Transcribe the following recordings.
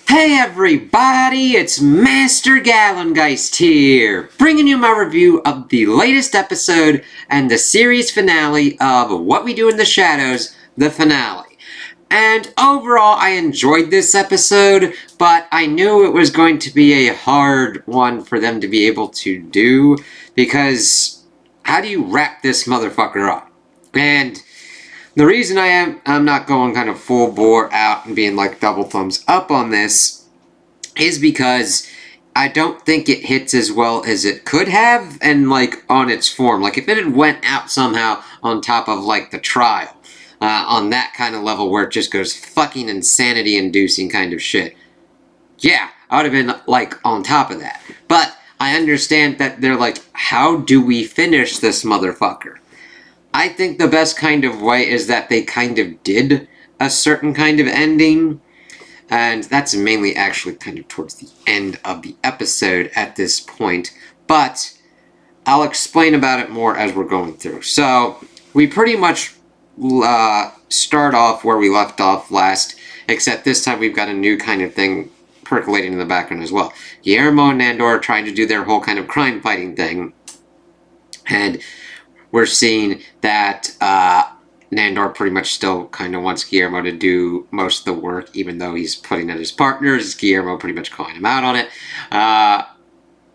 Hey everybody, it's Master Gallengeist here, bringing you my review of the latest episode and the series finale of What We Do in the Shadows, the finale. And overall, I enjoyed this episode, but I knew it was going to be a hard one for them to be able to do, because how do you wrap this motherfucker up? And the reason I'm not going kind of full bore out and being like double thumbs up on this is because I don't think it hits as well as it could have, and like on its form. Like if it had went out somehow on top of like the trial, on that kind of level where it just goes fucking insanity inducing kind of shit. Yeah, I would have been like on top of that. But I understand that they're like, how do we finish this motherfucker? I think the best kind of way is that they kind of did a certain kind of ending, and that's mainly actually kind of towards the end of the episode at this point, but I'll explain about it more as we're going through. So, we pretty much start off where we left off last, except this time we've got a new kind of thing percolating in the background as well. Guillermo and Nandor are trying to do their whole kind of crime fighting thing, and we're seeing that Nandor pretty much still kind of wants Guillermo to do most of the work, even though he's putting at his partners. Guillermo pretty much calling him out on it.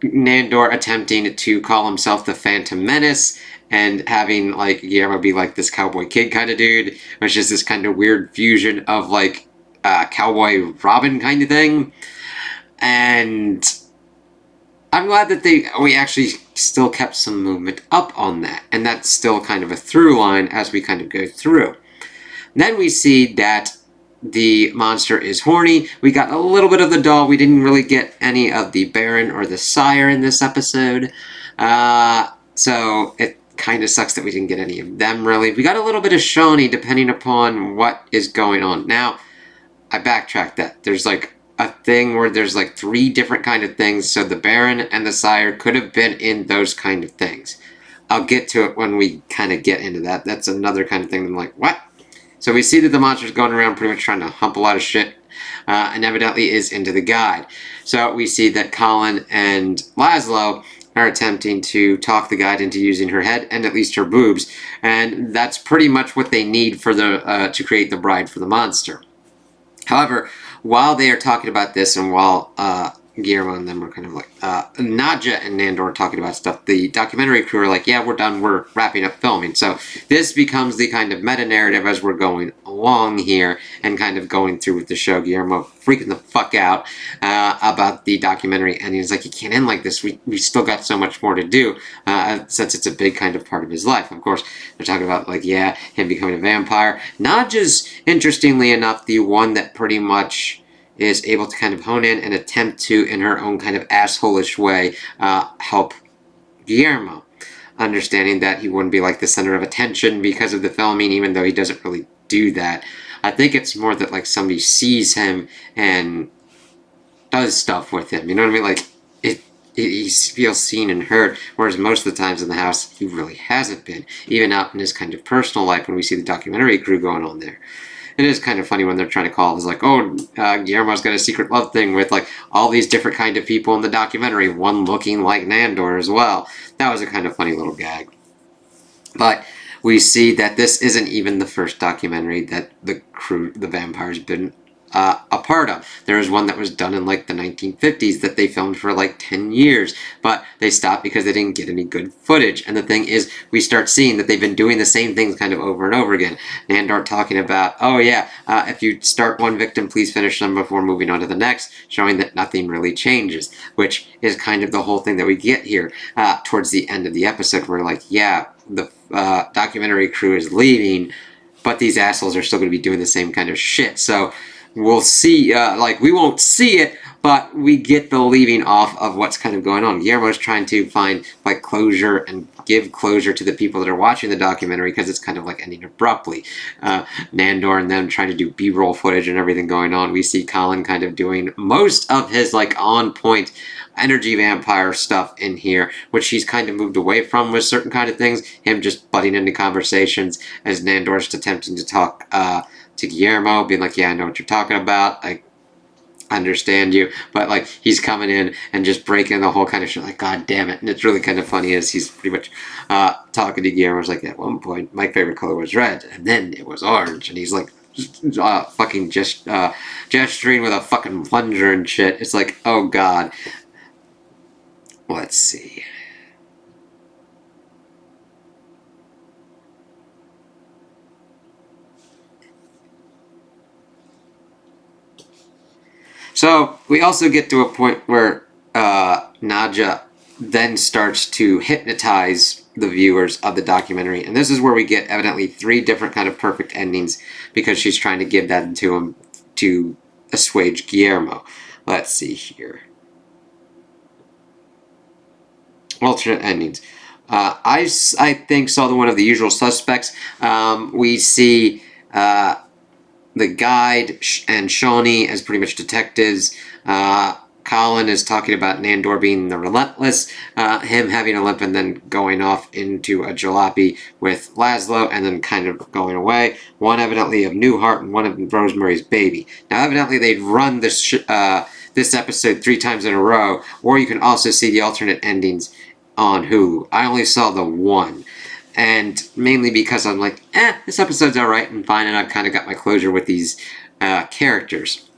Nandor attempting to call himself the Phantom Menace, and having like Guillermo be like this cowboy kid kind of dude, which is this kind of weird fusion of like cowboy Robin kind of thing. And I'm glad that we actually still kept some movement up on that, and that's still kind of a through line as we kind of go through. Then we see that the monster is horny. We got a little bit of the doll. We didn't really get any of the Baron or the Sire in this episode, so it kind of sucks that we didn't get any of them really. We got a little bit of Shawnee depending upon what is going on. Now, I backtracked that. There's like a thing where there's like 3 different kind of things, so the Baron and the Sire could have been in those kind of things. I'll get to it when we kind of get into that. That's another kind of thing I'm like, what? So we see that the monster's going around pretty much trying to hump a lot of shit, and evidently is into the guide. So we see that Colin and Laszlo are attempting to talk the guide into using her head and at least her boobs, and that's pretty much what they need for the to create the bride for the monster. However, while they are talking about this, and while Guillermo and them are kind of like, Nadja and Nandor are talking about stuff, the documentary crew are like, yeah, we're done, we're wrapping up filming. So this becomes the kind of meta-narrative as we're going along here, and kind of going through with the show. Guillermo freaking the fuck out about the documentary, and he's like, you can't end like this, we still got so much more to do, since it's a big kind of part of his life. Of course, they're talking about, like, yeah, him becoming a vampire. Nadja's, interestingly enough, the one that pretty much is able to kind of hone in and attempt to, in her own kind of asshole-ish way, help Guillermo. Understanding that he wouldn't be like the center of attention because of the filming, even though he doesn't really do that. I think it's more that like somebody sees him and does stuff with him. You know what I mean? Like, he feels seen and heard, whereas most of the times in the house, he really hasn't been. Even out in his kind of personal life when we see the documentary crew going on there. It is kind of funny when they're trying to call. It's like, oh, Guillermo's got a secret love thing with like all these different kind of people in the documentary, one looking like Nandor as well. That was a kind of funny little gag. But we see that this isn't even the first documentary that the crew, the vampires, been a part of. There was one that was done in like the 1950s that they filmed for like 10 years, but they stopped because they didn't get any good footage. And the thing is, we start seeing that they've been doing the same things kind of over and over again. Nandor talking about, oh yeah, if you start one victim, please finish them before moving on to the next, showing that nothing really changes, which is kind of the whole thing that we get here towards the end of the episode. We're like, yeah, the documentary crew is leaving, but these assholes are still going to be doing the same kind of shit. So we'll see, like, we won't see it, but we get the leaving off of what's kind of going on. Guillermo's trying to find, like, closure and give closure to the people that are watching the documentary, because it's kind of, like, ending abruptly. Nandor and them trying to do B-roll footage and everything going on. We see Colin kind of doing most of his, like, on-point energy vampire stuff in here, which he's kind of moved away from with certain kind of things. Him just butting into conversations as Nandor's attempting to talk to Guillermo, being like, yeah, I know what you're talking about. understand you, but like he's coming in and just breaking the whole kind of shit, like god damn it. And it's really kind of funny as he's pretty much talking to Guillermo's like, at one point my favorite color was red and then it was orange, and he's like fucking just gesturing with a fucking plunger and shit. It's like, oh god. Let's see. So we also get to a point where Nadja then starts to hypnotize the viewers of the documentary, and this is where we get evidently 3 different kind of perfect endings because she's trying to give that to him to assuage Guillermo. Let's see here. Alternate endings. I think saw the one of The Usual Suspects. We see the guide and Shawnee as pretty much detectives. Colin is talking about Nandor being the relentless, him having a limp and then going off into a jalopy with Laszlo and then kind of going away. One evidently of Newhart and one of Rosemary's Baby. Now evidently they'd run this this episode 3 times in a row, or you can also see the alternate endings on Hulu. I only saw the one. And mainly because I'm like, this episode's alright and fine, and I've kind of got my closure with these characters.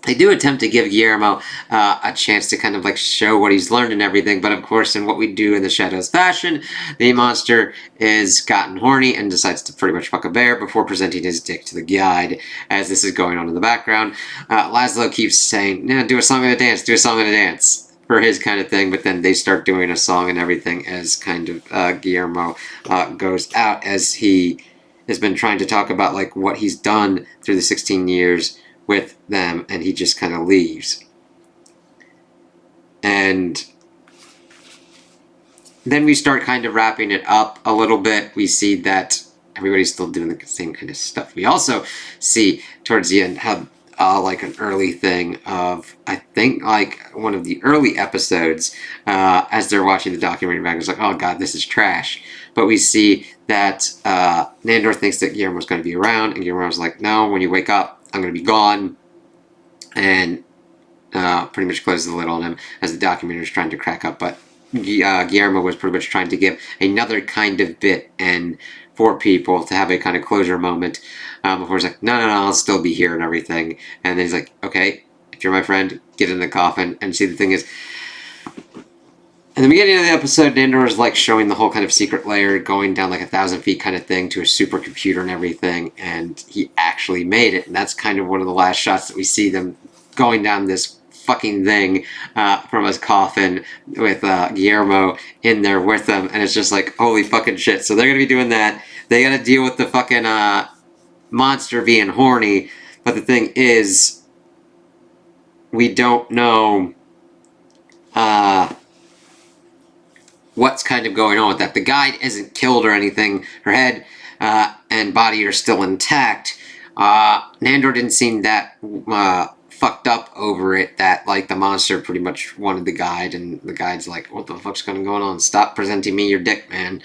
They do attempt to give Guillermo a chance to kind of like show what he's learned and everything, but of course in what we do in the Shadows fashion, the monster is gotten horny and decides to pretty much fuck a bear before presenting his dick to the guide as this is going on in the background. Laszlo keeps saying, do a song and a dance, do a song and a dance for his kind of thing, but then they start doing a song and everything as kind of Guillermo goes out, as he has been trying to talk about like what he's done through the 16 years with them, and he just kind of leaves. And then we start kind of wrapping it up a little bit. We see that everybody's still doing the same kind of stuff. We also see towards the end how like an early thing of, I think like one of the early episodes, as they're watching the documentary back, it's like, oh god, this is trash. But we see that Nandor thinks that Guillermo's going to be around, and Guillermo's like, no, when you wake up, I'm going to be gone, and pretty much closes the lid on him as the documentary is trying to crack up. But Guillermo was pretty much trying to give another kind of bit and for people to have a kind of closure moment before he's like, no, I'll still be here and everything. And then he's like, okay, if you're my friend, get in the coffin. And see, the thing is, in the beginning of the episode, Nandor is like showing the whole kind of secret layer going down like 1,000 feet kind of thing to a supercomputer and everything, and he actually made it. And that's kind of one of the last shots that we see them going down this fucking thing from his coffin with Guillermo in there with them, and it's just like, holy fucking shit. So they're gonna be doing that. They gotta deal with the fucking monster being horny, but the thing is, we don't know what's kind of going on with that. The guide isn't killed or anything. Her head and body are still intact. Nandor didn't seem that fucked up over it, that like the monster pretty much wanted the guide, and the guide's like, what the fuck's going on? Stop presenting me your dick, man.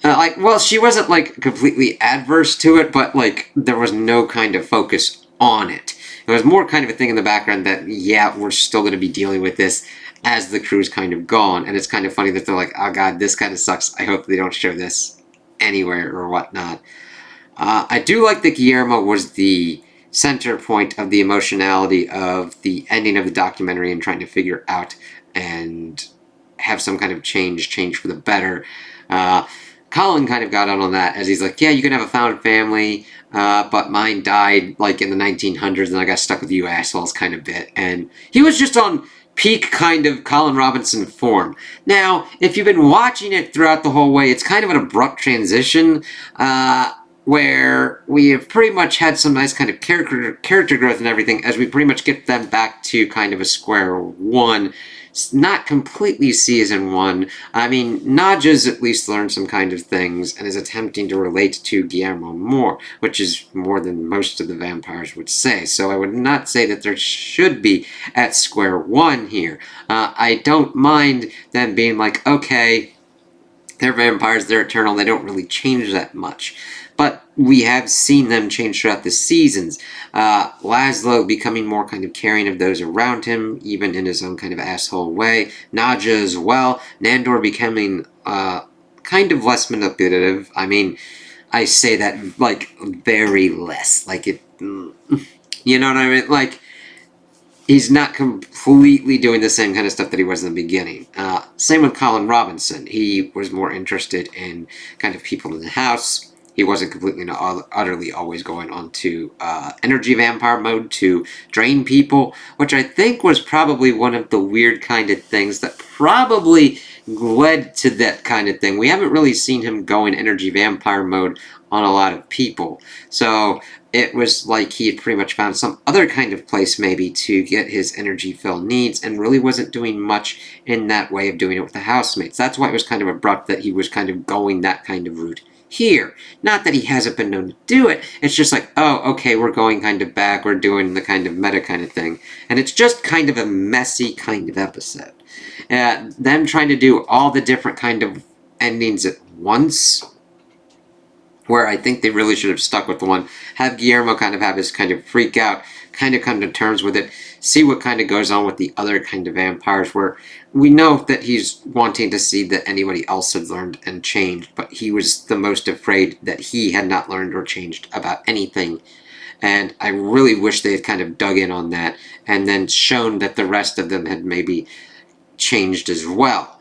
Like, well, she wasn't like completely adverse to it, but like there was no kind of focus on it. It was more kind of a thing in the background that, yeah, we're still going to be dealing with this as the crew's kind of gone. And it's kind of funny that they're like, oh god, this kind of sucks. I hope they don't show this anywhere or whatnot. I do like that Guillermo was the center point of the emotionality of the ending of the documentary and trying to figure out and have some kind of change for the better. Colin kind of got on that as he's like, yeah, you can have a found family, but mine died like in the 1900s and I got stuck with you assholes kind of bit. And he was just on peak kind of Colin Robinson form. Now, if you've been watching it throughout the whole way, it's kind of an abrupt transition where we have pretty much had some nice kind of character growth and everything as we pretty much get them back to kind of a square one. It's not completely season 1. I mean, Nadja's at least learned some kind of things and is attempting to relate to Guillermo more, which is more than most of the vampires would say. So I would not say that there should be at square one here. I don't mind them being like, okay, They're vampires, they're eternal, they don't really change that much. But we have seen them change throughout the seasons. Laszlo becoming more kind of caring of those around him, even in his own kind of asshole way. Nadja as well. Nandor becoming kind of less manipulative. I mean, I say that like very less. Like it, you know what I mean? Like, he's not completely doing the same kind of stuff that he was in the beginning. Same with Colin Robinson. He was more interested in kind of people in the house. He wasn't completely and utterly always going on to energy vampire mode to drain people, which I think was probably one of the weird kind of things that probably led to that kind of thing. We haven't really seen him go in energy vampire mode on a lot of people. So it was like he had pretty much found some other kind of place maybe to get his energy fill needs and really wasn't doing much in that way of doing it with the housemates. That's why it was kind of abrupt that he was kind of going that kind of route here. Not that he hasn't been known to do it, it's just like, oh, okay, we're going kind of back, we're doing the kind of meta kind of thing. And it's just kind of a messy kind of episode. Them trying to do all the different kind of endings at once, where I think they really should have stuck with the one. Have Guillermo kind of have his kind of freak out, kind of come to terms with it, see what kind of goes on with the other kind of vampires, where we know that he's wanting to see that anybody else had learned and changed, but he was the most afraid that he had not learned or changed about anything. And I really wish they had kind of dug in on that and then shown that the rest of them had maybe changed as well,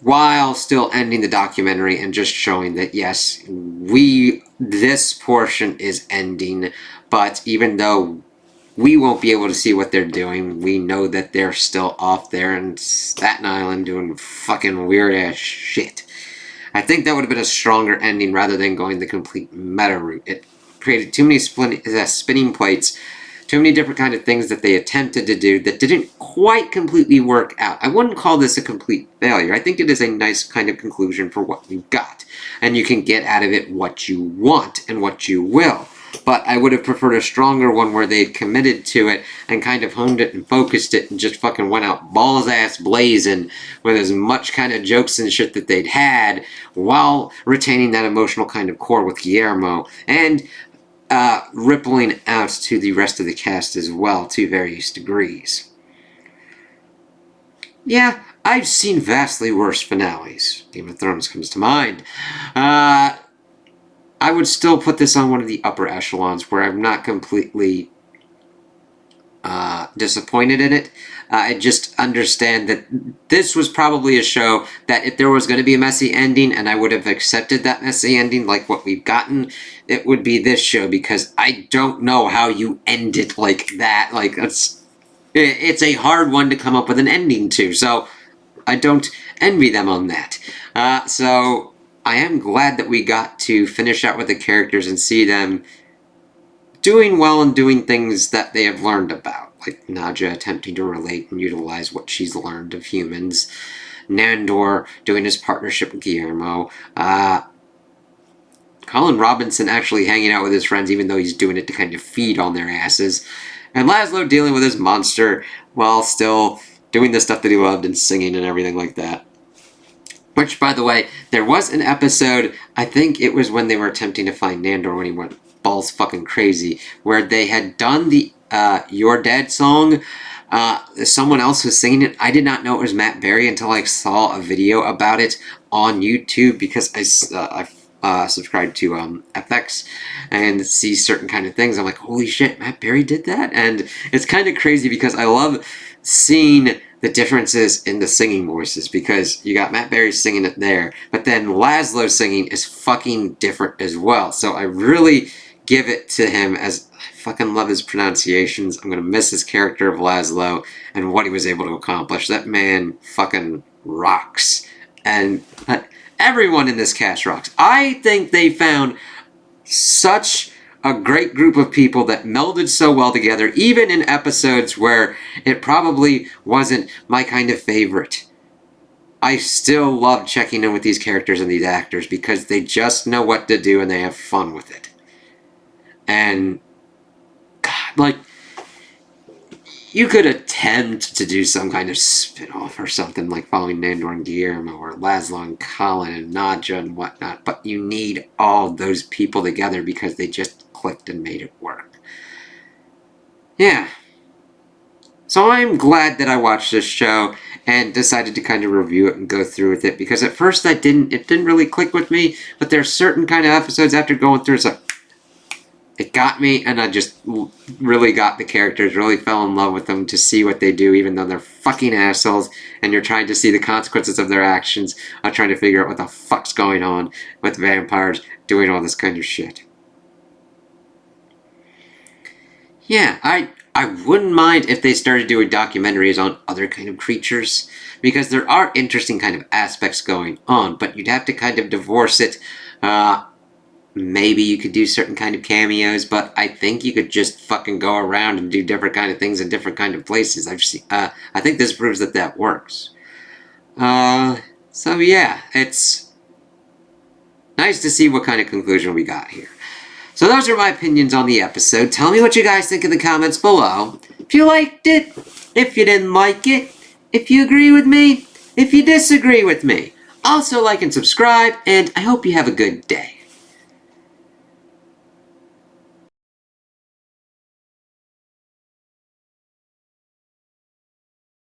while still ending the documentary and just showing that yes, this portion is ending, but even though we won't be able to see what they're doing, we know that they're still off there in Staten Island doing fucking weird ass shit. I think that would have been a stronger ending rather than going the complete meta route. It created too many spinning plates, too many different kind of things that they attempted to do that didn't quite completely work out. I wouldn't call this a complete failure. I think it is a nice kind of conclusion for what you've got. And you can get out of it what you want and what you will. But I would have preferred a stronger one where they'd committed to it and kind of honed it and focused it and just fucking went out balls ass blazing with as much kind of jokes and shit that they'd had while retaining that emotional kind of core with Guillermo and rippling out to the rest of the cast as well to various degrees. Yeah, I've seen vastly worse finales. Game of Thrones comes to mind. I would still put this on one of the upper echelons where I'm not completely disappointed in it. I just understand that this was probably a show that if there was going to be a messy ending and I would have accepted that messy ending like what we've gotten, it would be this show, because I don't know how you end it like that. Like, it's a hard one to come up with an ending to, so I don't envy them on that. So I am glad that we got to finish out with the characters and see them doing well and doing things that they have learned about, like Nadja attempting to relate and utilize what she's learned of humans, Nandor doing his partnership with Guillermo, Colin Robinson actually hanging out with his friends even though he's doing it to kind of feed on their asses, and Laszlo dealing with his monster while still doing the stuff that he loved and singing and everything like that. Which, by the way, there was an episode, I think it was when they were attempting to find Nandor when he went balls fucking crazy, where they had done the You're Dead song. Someone else was singing it. I did not know it was Matt Berry until I saw a video about it on YouTube, because I subscribe to FX and see certain kind of things. I'm like, holy shit, Matt Berry did that? And it's kind of crazy because I love seeing the differences in the singing voices, because you got Matt Berry singing it there, but then Laszlo singing is fucking different as well. So I really give it to him, as I fucking love his pronunciations. I'm gonna miss his character of Laszlo and what he was able to accomplish. That man fucking rocks. And everyone in this cast rocks. I think they found such a great group of people that melded so well together, even in episodes where it probably wasn't my kind of favorite. I still love checking in with these characters and these actors because they just know what to do and they have fun with it. And, God, like, you could attempt to do some kind of spin-off or something like following Nandor and Guillermo or Laszlo and Colin and Nadja and whatnot, but you need all those people together because they just clicked and made it work. Yeah. So I'm glad that I watched this show and decided to kind of review it and go through with it, because at first it didn't really click with me, but there's certain kind of episodes after going through it got me, and I just really got the characters, really fell in love with them to see what they do, even though they're fucking assholes, and you're trying to see the consequences of their actions. I'm trying to figure out what the fuck's going on with vampires doing all this kind of shit. Yeah, I wouldn't mind if they started doing documentaries on other kind of creatures, because there are interesting kind of aspects going on, but you'd have to kind of divorce it. Maybe you could do certain kind of cameos, but I think you could just fucking go around and do different kind of things in different kind of places. I think this proves that works. So yeah, it's nice to see what kind of conclusion we got here. So those are my opinions on the episode. Tell me what you guys think in the comments below. If you liked it, if you didn't like it, if you agree with me, if you disagree with me. Also like and subscribe, and I hope you have a good day.